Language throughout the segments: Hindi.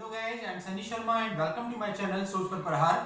Hello guys, I am Sunny Sharma and welcome to my channel सोच पर प्रहार।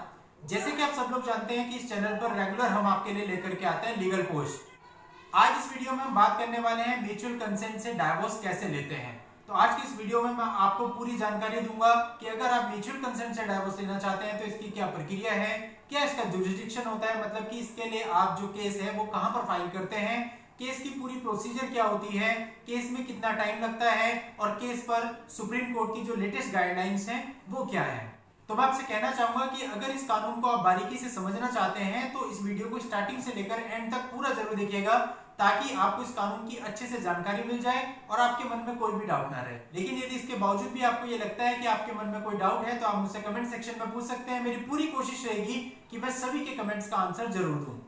जैसे कि आप सब लोग जानते हैं कि इस चैनल पर रेगुलर हम आपके लिए लेकर के आते हैं लीगल पोस्ट। आज इस वीडियो में हम बात करने वाले हैं म्यूचुअल कंसेंट से डाइवोर्स कैसे लेते हैं। तो आज की इस वीडियो में मैं आपको पूरी जानकारी दूंगा कि अगर आप म्यूचुअल कंसेंट से डाइवोर्स लेना चाहते हैं तो इसकी क्या प्रक्रिया है, क्या इसका जुरिडिक्शन होता है, मतलब कि इसके लिए आप जो केस है वो कहां पर फाइल करते हैं, केस की पूरी प्रोसीजर क्या होती है, केस में कितना टाइम लगता है और केस पर सुप्रीम कोर्ट की जो लेटेस्ट गाइडलाइंस हैं वो क्या है। तो मैं आपसे कहना चाहूंगा कि अगर इस कानून को आप बारीकी से समझना चाहते हैं तो इस वीडियो को स्टार्टिंग से लेकर एंड तक पूरा जरूर देखिएगा, ताकि आपको इस कानून की अच्छे से जानकारी मिल जाए और आपके मन में कोई भी डाउट ना रहे। लेकिन यदि इसके बावजूद भी आपको ये लगता है कि आपके मन में कोई डाउट है तो आप मुझसे कमेंट सेक्शन में पूछ सकते हैं। मेरी पूरी कोशिश रहेगी कि मैं सभी के कमेंट्स का आंसर जरूर दूं।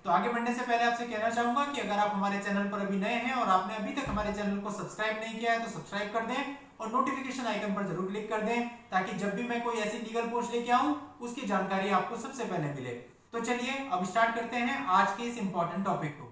तो आगे बढ़ने से पहले आपसे कहना चाहूंगा कि अगर आप हमारे चैनल पर अभी नए हैं और आपने अभी तक हमारे चैनल को सब्सक्राइब नहीं किया है तो सब्सक्राइब कर दें और नोटिफिकेशन आइकन पर जरूर क्लिक कर दें, ताकि जब भी मैं कोई ऐसी लीगल पोस्ट लेके आऊं उसकी जानकारी आपको सबसे पहले मिले। तो चलिए अब स्टार्ट करते हैं आज के इस इंपॉर्टेंट टॉपिक को।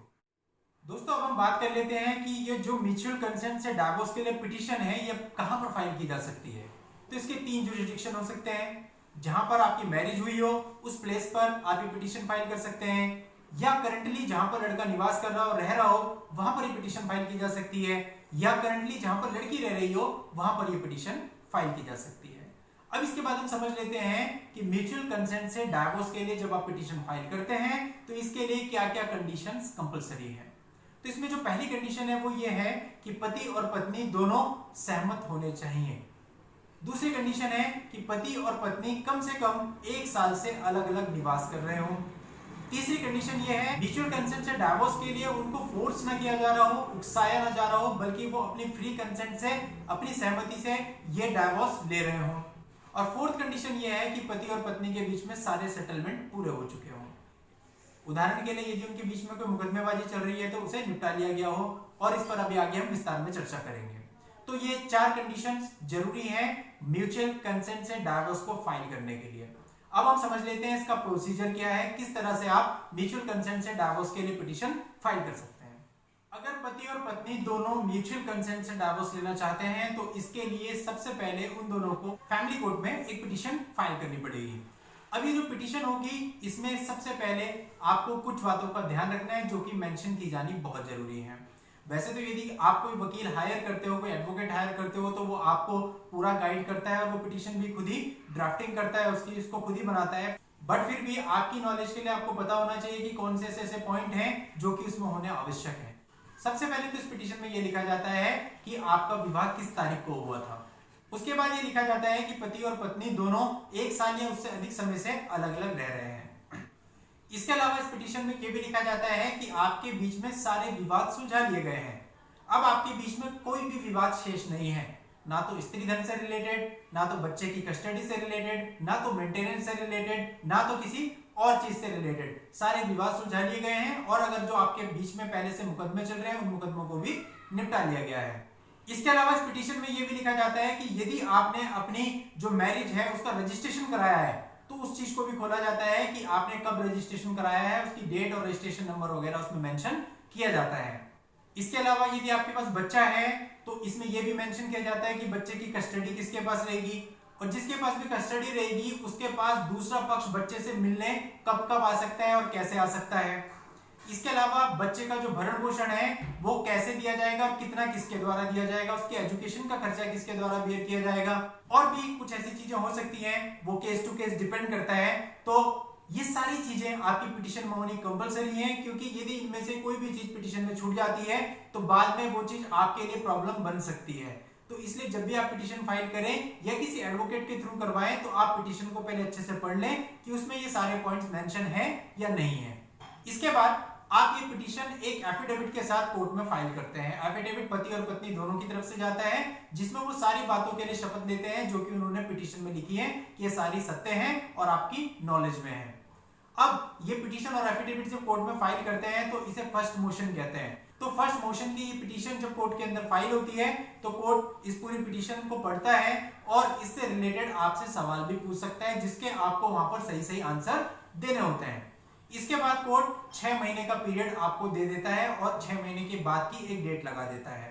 दोस्तों, अब हम बात कर लेते हैं कि ये जो म्यूचुअल कंसेंट से डाइवोर्स के लिए पिटीशन है ये कहां पर फाइल की जा सकती है। तो इसके 3 जुरिडिक्शन हो सकते हैं। जहां पर आपकी मैरिज हुई हो उस प्लेस पर आप ये पिटीशन फाइल कर सकते हैं, या करंटली जहां पर लड़का निवास कर रहा हो, रह रहा हो, वहां पर ये पिटीशन फाइल की जा सकती है, या करंटली जहां पर लड़की रह रही हो वहां पर ये पिटीशन फाइल की जा सकती है। अब इसके बाद हम समझ लेते हैं कि म्यूचुअल कंसेंट से डाइवोर्स के लिए जब आप पिटीशन फाइल करते हैं तो इसके लिए क्या क्या कंडीशंस कंपलसरी है। तो इसमें जो पहली कंडीशन है वो ये है कि पति और पत्नी दोनों सहमत होने चाहिए। दूसरी कंडीशन है कि पति और पत्नी कम से कम 1 साल से अलग अलग निवास कर रहे हो। तीसरी कंडीशन ये है म्यूचुअल कंसेंट से डाइवोर्स के लिए उनको फोर्स ना किया जा रहा हो, उकसाया ना जा रहा हो, बल्कि वो अपनी फ्री कंसेंट से, अपनी सहमति से ये डाइवोर्स ले रहे हो। और फोर्थ कंडीशन ये है कि पति और पत्नी के बीच में सारे सेटलमेंट पूरे हो चुके हों। उदाहरण के लिए यदि उनके बीच में कोई मुकदमेबाजी चल रही है तो उसे निपटा लिया गया हो, और इस पर अभी आगे हम विस्तार में चर्चा करेंगे। तो ये 4 कंडीशंस जरूरी हैं म्यूचुअल कंसेंट से डाइवोर्स को फाइल करने के लिए। अब हम समझ लेते हैं इसका प्रोसीजर क्या है, किस तरह से आप म्यूचुअल कंसेंट से डाइवोर्स के लिए पिटीशन फाइल कर सकते हैं। अगर पति और पत्नी दोनों म्यूचुअल कंसेंट से डाइवोर्स लेना चाहते हैं तो इसके लिए सबसे पहले उन दोनों को फैमिली कोर्ट में एक पिटीशन फाइल करनी पड़ेगी। अब ये जो पिटीशन होगी इसमें सबसे पहले आपको कुछ बातों का ध्यान रखना है जो कि मेंशन की जानी बहुत जरूरी है। वैसे तो यदि आप कोई वकील हायर करते हो, कोई एडवोकेट हायर करते हो तो वो आपको पूरा गाइड करता है और वो पिटीशन भी खुद ही ड्राफ्टिंग करता है, उसको खुद ही बनाता है। बट फिर भी आपकी नॉलेज के लिए आपको पता होना चाहिए कि कौन से ऐसे पॉइंट हैं जो कि उसमें होने आवश्यक है। सबसे पहले तो इस पिटीशन में ये लिखा जाता है कि आपका विवाह किस तारीख को हुआ था। उसके बाद ये लिखा जाता है कि पति और पत्नी दोनों 1 साल या उससे अधिक समय से अलग अलग रह रहे हैं। इसके अलावा इस पिटीशन में यह भी लिखा जाता है कि आपके बीच में सारे विवाद सुलझा लिए गए हैं। अब आपके बीच में कोई भी विवाद शेष नहीं है, ना तो स्त्री धन से रिलेटेड, ना तो बच्चे की कस्टडी से रिलेटेड, ना तो मेंटेनेंस से रिलेटेड, ना तो किसी और चीज से रिलेटेड। सारे विवाद सुलझा लिए गए हैं और अगर जो आपके बीच में पहले से मुकदमे चल रहे हैं उन मुकदमों को भी निपटा लिया गया है। इसके अलावा इस पिटीशन में यह भी लिखा जाता है कि यदि आपने अपनी जो मैरिज है उसका रजिस्ट्रेशन कराया है तो उस चीज को भी खोला जाता है कि आपने कब रजिस्ट्रेशन कराया है, उसकी डेट और रजिस्ट्रेशन नंबर वगैरह उसमें मेंशन किया जाता है। इसके अलावा यदि आपके पास बच्चा है तो इसमें यह भी मेंशन किया जाता है कि बच्चे की कस्टडी किसके पास रहेगी, और जिसके पास भी कस्टडी रहेगी उसके पास दूसरा पक्ष बच्चे से मिलने कब कब आ सकता है और कैसे आ सकता है। इसके अलावा बच्चे का जो भरण पोषण है वो कैसे दिया जाएगा और कितना किसके द्वारा दिया जाएगा, उसके एजुकेशन का खर्चा किसके द्वारा बेयर किया जाएगा, और भी कुछ ऐसी चीजें हो सकती हैं, वो केस टू केस डिपेंड करता है। तो ये सारी चीजें आपकी पिटीशन में होनी कंपलसरी है, क्योंकि यदि इनमें से कोई भी चीज पिटीशन में छूट जाती है तो बाद में वो चीज आपके लिए प्रॉब्लम बन सकती है। तो इसलिए जब भी आप पिटीशन फाइल करें या किसी एडवोकेट के थ्रू करवाएं तो आप पिटीशन को पहले अच्छे से पढ़ लें कि उसमें ये सारे पॉइंट्स मेंशन है या नहीं है। इसके बाद आप ये पिटीशन एक एफिडेविट के साथ कोर्ट में फाइल करते हैं। एफिडेविट पति और पत्नी दोनों की तरफ से जाता है जिसमें वो सारी बातों के लिए शपथ लेते हैं जो कि उन्होंने पिटीशन में लिखी है कि ये सारी सत्य हैं और आपकी नॉलेज में है। अब ये पिटीशन और एफिडेविट जब कोर्ट में फाइल करते हैं तो इसे फर्स्ट मोशन कहते हैं। तो फर्स्ट मोशन की ये पिटीशन जब कोर्ट के अंदर फाइल होती है तो कोर्ट इस पूरी पिटीशन को पढ़ता है और इससे रिलेटेड आपसे सवाल भी पूछ सकता है जिसके आपको वहां पर सही सही आंसर देने होते हैं। इसके बाद कोर्ट 6 महीने का पीरियड आपको दे देता है और 6 महीने के बाद की एक डेट लगा देता है।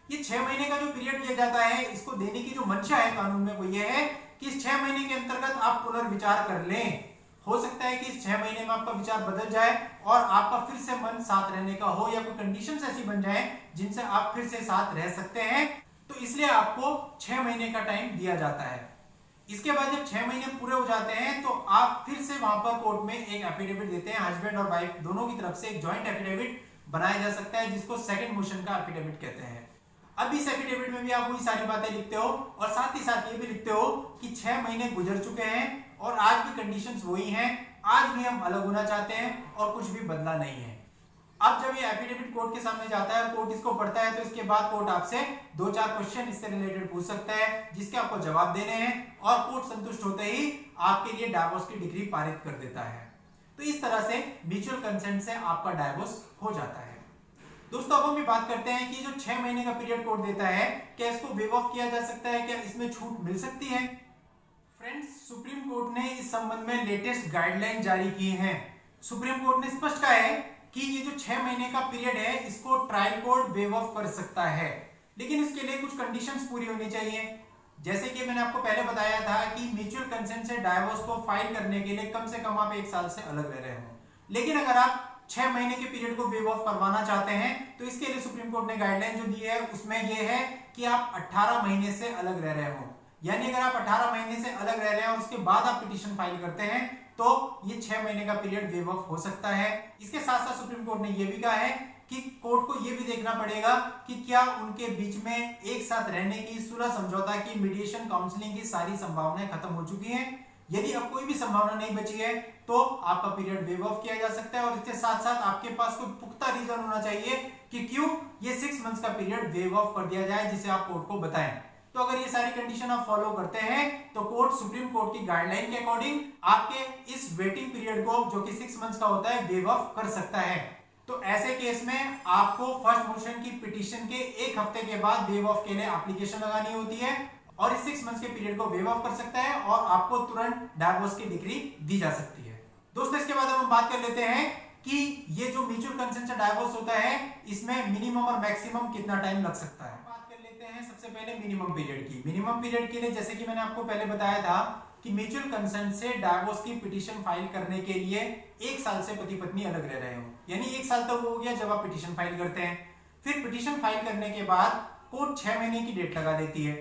ये 6 महीने का जो पीरियड दिया जाता है, इसको देने की जो मंशा है कानून में वो ये है कि इस 6 महीने के अंतर्गत आप पुनर्विचार कर लें। हो सकता है कि इस 6 महीने में आपका विचार बदल जाए और आपका फिर से मन साथ रहने का हो, या कोई कंडीशंस ऐसी बन जाए जिनसे आप फिर से साथ रह सकते हैं, तो इसलिए आपको 6 महीने का टाइम दिया जाता है। इसके बाद जब 6 महीने पूरे हो जाते हैं तो आप फिर से वहां पर कोर्ट में एक एफिडेविट देते हैं। हस्बैंड और वाइफ दोनों की तरफ से एक जॉइंट एफिडेविट बनाया जा सकता है, जिसको सेकंड मोशन का एफिडेविट कहते हैं। अब इस एफिडेविट में भी आप वही सारी बातें लिखते हो और साथ ही साथ ये भी लिखते हो कि 6 महीने गुजर चुके हैं और आज भी कंडीशंस वही हैं, आज भी हम अलग होना चाहते हैं और कुछ भी बदला नहीं है। अब जब ये एफिडेविट कोर्ट के सामने जाता है और कोर्ट इसको पढ़ता है, तो इसके बाद कोर्ट आपसे 2-4 क्वेश्चन इससे रिलेटेड पूछ सकता है, जिसके आपको जवाब देने हैं, और कोर्ट संतुष्ट होते ही आपके लिए डाइवोर्स की डिग्री पारित कर देता है। तो इस तरह से म्यूचुअल कंसेंट से आपका डाइवोर्स हो जाता है। दोस्तों, अब हम ये बात करते हैं कि जो 6 महीने का पीरियड कोर्ट देता है, क्या इसको वेव ऑफ किया जा सकता है, क्या इसमें छूट मिल सकती है? फ्रेंड्स, सुप्रीम कोर्ट ने इस संबंध में लेटेस्ट गाइडलाइन जारी की है। सुप्रीम कोर्ट ने स्पष्ट कहा है कि ये जो 6 महीने का पीरियड है, इसको ट्रायल कोर्ट वेव ऑफ कर सकता है, लेकिन इसके लिए कुछ कंडीशंस पूरी होनी चाहिए। जैसे कि मैंने आपको पहले बताया था कि म्यूचुअल कंसेंट से डाइवोर्स को फाइल करने के लिए कम से कम आप 1 साल से अलग रह रहे हो। लेकिन अगर आप 6 महीने के पीरियड को वेव ऑफ करवाना चाहते हैं, तो इसके लिए सुप्रीम कोर्ट ने गाइडलाइन जो दी है उसमें यह है कि आप 18 महीने से अलग रह रहे हो। यानी अगर आप 18 महीने से अलग रह रहे हैं और उसके बाद आप पिटीशन फाइल करते हैं, तो ये 6 महीने का पीरियड वेव ऑफ हो सकता है। इसके साथ साथ सुप्रीम कोर्ट ने यह भी कहा है कि कोर्ट को यह भी देखना पड़ेगा कि क्या उनके बीच में एक साथ रहने की, सुलह समझौता की, मीडिएशन, काउंसलिंग की सारी संभावनाएं खत्म हो चुकी हैं। यदि अब कोई भी संभावना नहीं बची है तो आपका पीरियड वेव ऑफ किया जा सकता है, और इसके साथ साथ आपके पास कोई पुख्ता रीजन होना चाहिए कि क्यों ये 6 मंथ्स का पीरियड वेव ऑफ कर दिया जाए, जिसे आप कोर्ट को बताएं। तो अगर ये सारी कंडीशन आप फॉलो करते हैं तो कोर्ट सुप्रीम कोर्ट की गाइडलाइन के अकॉर्डिंग आपके इस वेटिंग पीरियड को, जो कि 6 मंथ्स का होता है, वेव ऑफ कर सकता है। तो ऐसे केस में आपको फर्स्ट मोशन की पिटीशन के 1 हफ्ते के बाद वेव ऑफ के लिए एप्लीकेशन लगानी होती है, और इस 6 मंथ्स के पीरियड को वेव ऑफ कर सकता है और आपको तुरंत डाइवोर्स की डिग्री दी जा सकती है। दोस्तों, इसके बाद हम बात कर लेते हैं कि ये जो म्यूचुअल कंसेंट से डाइवोर्स होता है, इसमें मिनिमम और मैक्सिमम कितना टाइम लग सकता है। बात कर लेते हैं सबसे पहले मिनिमम पीरियड की। मिनिमम पीरियड के लिए, जैसे कि मैंने आपको पहले बताया था कि म्यूचुअल कंसेंट से डाइवोर्स की पिटीशन फाइल करने के लिए 1 साल से पति पत्नी अलग रह रहे हो, यानी 1 साल तक हो गया जब आप पिटीशन फाइल करते हैं। फिर पिटीशन फाइल करने के बाद कोर्ट 6 महीने की डेट लगा देती है,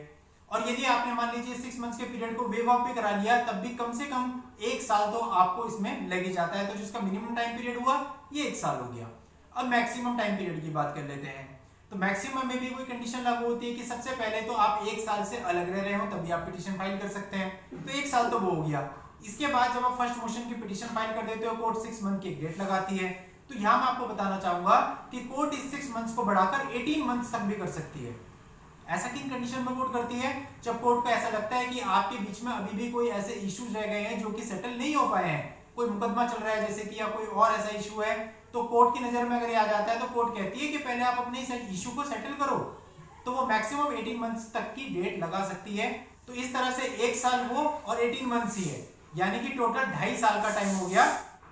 और यदि आपने मान लीजिए 6 मंथ्स के पीरियड को वेव ऑफ भी करा लिया, तब भी कम से कम 1 साल तो आपको इसमें लग ही जाता है। तो जिसका मिनिमम टाइम पीरियड हुआ ये 1 साल हो गया। अब मैक्सिमम टाइम पीरियड की बात कर लेते हैं। तो मैक्सिमम में भी कोई कंडीशन लागू होती है कि सबसे पहले तो आप 1 साल से अलग रह रहे हो, तभी आप पिटीशन फाइल कर सकते हैं। तो 1 साल तो वो हो गया। इसके बाद जब आप फर्स्ट मोशन की पिटीशन फाइल कर देते हो, कोर्ट 6 मंथ की डेट लगाती है। तो यहाँ मैं आपको बताना चाहूंगा कि कोर्ट इस 6 मंथ्स को बढ़ाकर 18 मंथ्स तक भी कर सकती है। ऐसा किन कंडीशन में कोर्ट करती है? जब कोर्ट को ऐसा लगता है कि आपके बीच में अभी भी कोई ऐसे इश्यूज रह गए हैं जो कि सेटल नहीं हो पाए हैं, कोई मुकदमा चल रहा है जैसे कि, या कोई और ऐसा इशू है, तो कोर्ट की नजर में अगर ये आ जाता है तो कोर्ट कहती है कि पहले आप अपने इस इशू को सेटल करो। तो वो मैक्सिमम 18 मंथ्स तक की डेट लगा सकती है। तो इस तरह से 1 साल वो और 18 मंथ्स ही है, यानी कि टोटल 2.5 साल का टाइम हो गया।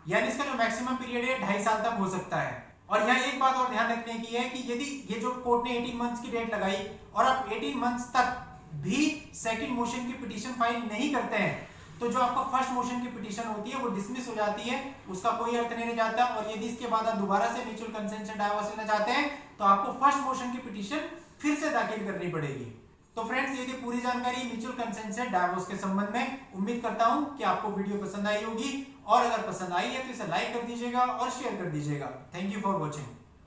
यानी इसका जो मैक्सिमम पीरियड है 2.5 साल तक हो सकता है। और यहाँ एक बात और ध्यान रखने की है कि यदि ये जो कोर्ट ने 18 मंथ्स की डेट लगाई और आप 18 मंथ्स तक भी सेकंड मोशन की पिटीशन फाइल नहीं करते हैं, तो जो आपका फर्स्ट मोशन की पिटीशन होती है वो डिसमिस हो जाती है, उसका कोई अर्थ नहीं रह जाता। और यदि इसके बाद आप दोबारा से म्यूचुअल कंसेंट से डाइवोर्स लेना चाहते हैं, तो आपको फर्स्ट मोशन की पिटीशन फिर से दाखिल करनी पड़ेगी। तो फ्रेंड्स, ये थी पूरी जानकारी म्यूचुअल कंसेंट से डाइवोर्स के संबंध में। उम्मीद करता हूं कि आपको वीडियो पसंद आई होगी, और अगर पसंद आई है तो इसे लाइक कर दीजिएगा और शेयर कर दीजिएगा। Thank you for watching.